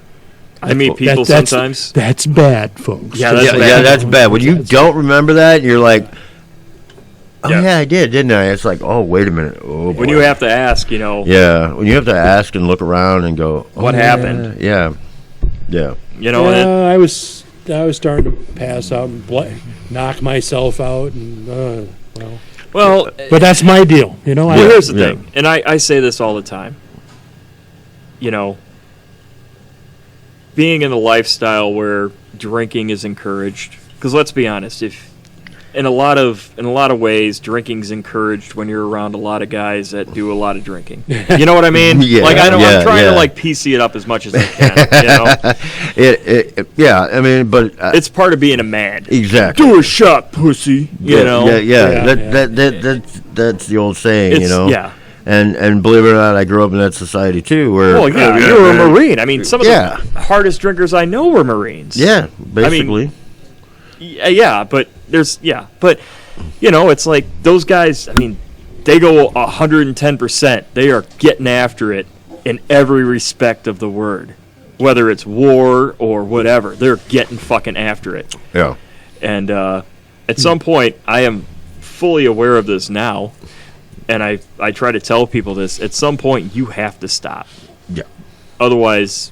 I meet people that's sometimes. That's bad, folks. Yeah, that's Yeah, bad. yeah, that's bad. When you don't remember that, you're like, oh Yeah. yeah, I did, didn't I? It's like, oh wait a minute. Oh, When boy. you have to ask, you know, Yeah, when you have to ask and look around and go, oh, What yeah, happened? Yeah, yeah. you know, and Yeah, I was starting to pass out and knock myself out, and well, but that's my deal, you know. well, here's the Yeah. thing, and I say this all the time. You know, being in the lifestyle where drinking is encouraged, because let's be honest, if in a lot of ways, drinking's encouraged when you're around a lot of guys that do a lot of drinking. You know what I mean? Yeah, like I'm trying yeah. to like PC it up as much as I can. You know, Yeah. I mean, but it's part of being a man. exactly. Do a shot, pussy. You know. Yeah. That's the old saying, you know. Yeah. And believe it or not, I grew up in that society too, where Well, yeah, you were a Marine. I mean, some of Yeah. the hardest drinkers I know were Marines. Yeah, basically. But you know, it's like those guys. I mean, they go 110%. They are getting after it in every respect of the word, whether it's war or whatever. They're getting fucking after it. Yeah. And at some point, I am fully aware of this now, and I try to tell people this. At some point, you have to stop. Yeah. Otherwise,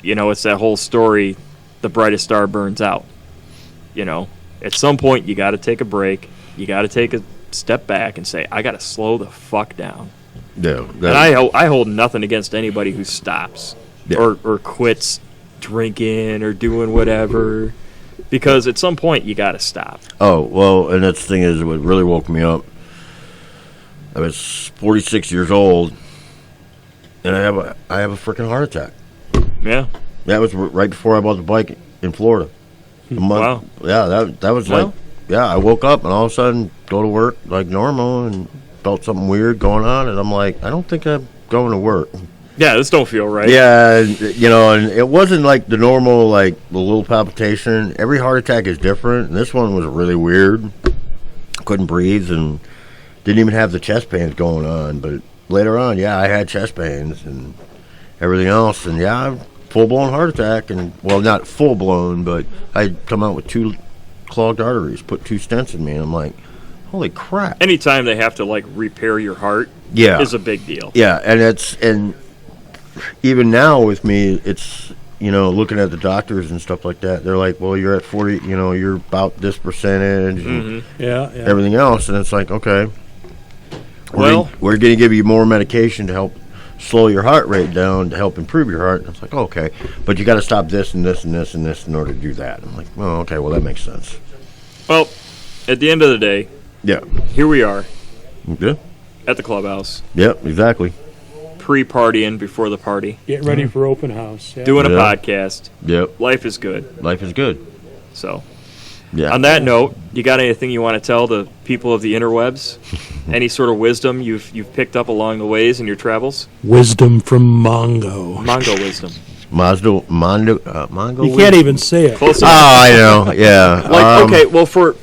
you know, it's that whole story, the brightest star burns out. You know, at some point, you got to take a break. You got to take a step back and say, I got to slow the fuck down. Yeah. And I hold nothing against anybody who stops or quits drinking or doing whatever, because at some point, you got to stop. Oh, well, and that's the thing is, what really woke me up, I was 46 years old, and I have a freaking heart attack. Yeah. That was right before I bought the bike in Florida. A month. Wow. Yeah, that was Well. like, yeah, I woke up and all of a sudden go to work like normal and felt something weird going on, and I'm like, I don't think I'm going to work. Yeah, this don't feel right. Yeah, you know, and it wasn't like the normal, like the little palpitation. Every heart attack is different, and this one was really weird. Couldn't breathe and didn't even have the chest pains going on, but later on, yeah, I had chest pains and everything else, and yeah, full-blown heart attack, and well, not full-blown, but I'd come out with 2 clogged arteries, put 2 stents in me, and I'm like, holy crap. Anytime they have to like repair your heart is a big deal. Yeah, and even now with me, it's, you know, looking at the doctors and stuff like that, they're like, well, you're at 40, you know, you're about this percentage, and everything else, and it's like, okay, we're going to give you more medication to help slow your heart rate down to help improve your heart. And it's like, okay, but you got to stop this and this and this and this in order to do that. I'm like, oh, okay, well, that makes sense. Well, at the end of the day, Yeah. here we are Yeah. at the clubhouse, Yep, exactly. pre-partying before the party, Get ready for open house. Yeah. doing a Yeah. podcast. Yep. Life is good. Life is good. So, Yeah. on that note, you got anything you want to tell the people of the interwebs? Any sort of wisdom you've picked up along the ways in your travels? Wisdom from Mongo. Mongo wisdom. Mongo. You can't even say it. Close Oh, enough. I know. Yeah. Like, okay, well, for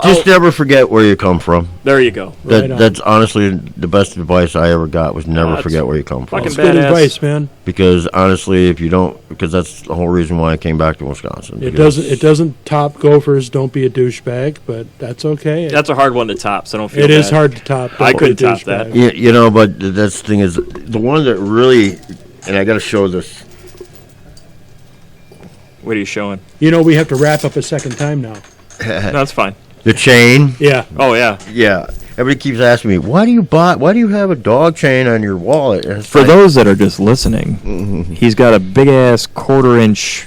Just never forget where you come from. there you go. Right on. That's honestly the best advice I ever got was never that's forget where you come from. fucking That's good badass. advice, man. Because honestly, if you don't, because that's the whole reason why I came back to Wisconsin. It because- doesn't top Gophers. Don't be a douchebag, but that's okay. That's a hard one to top, so don't feel It is bad. hard to top. I Don't couldn't be a top that. douchebag. Yeah, you know, but that's the thing is, the one that really, and I got to show this. What are you showing? You know, we have to wrap up a second time now. No, that's fine. The chain. Yeah. Oh, yeah. Yeah. Everybody keeps asking me, why do you have a dog chain on your wallet? And it's For like, those that are just listening, he's got a big-ass quarter-inch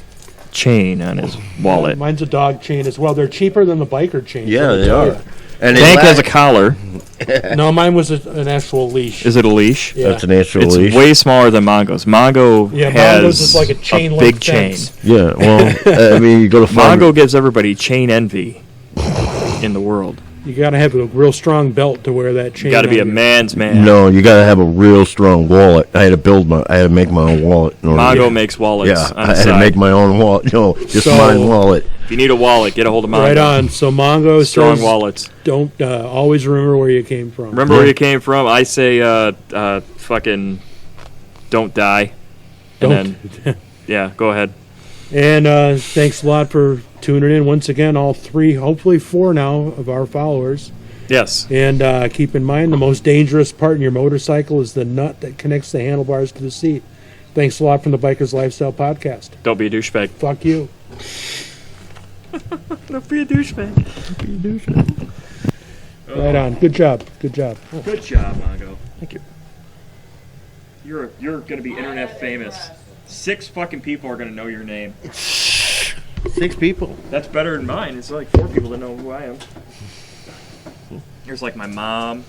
chain on his wallet. Mine's a dog chain as well. They're cheaper than the biker chains. yeah, let me they tell are. And Tank has a last- collar. ya. No, mine was an actual leash. Is it a leash? Yeah. That's an actual It's leash. way smaller than Mongo's. Mongo Yeah, has Mongo's is like a chain link big chain. fence. Yeah, well, I mean, you go to farm. Mongo gives everybody chain envy in the world. You got to have a real strong belt to wear that chain. You got to be a on you. man's man. No, you got to have a real strong wallet. I had to make my own wallet. In order to Mongo get- makes wallets Yeah, on I the had to side. make my own wallet. No, just So- my wallet. If you need a wallet, get a hold of Mongo. Right on. So Mongo Strong says, wallets. don't always remember where you came from. Remember where you came from? I say fucking don't die. And Don't. then, yeah, go ahead. And thanks a lot for tuning in once again. All 3, hopefully 4 now of our followers. Yes. And keep in mind, the most dangerous part in your motorcycle is the nut that connects the handlebars to the seat. Thanks a lot from the Bikers Lifestyle Podcast. Don't be a douchebag. Fuck you. Don't be a douchebag. Right on. Good job. Good job. Good job, Mongo. Thank you. You're going to be internet famous. 6 fucking people are going to know your name. 6 people. That's better than mine. It's like 4 people that know who I am. Here's like my mom,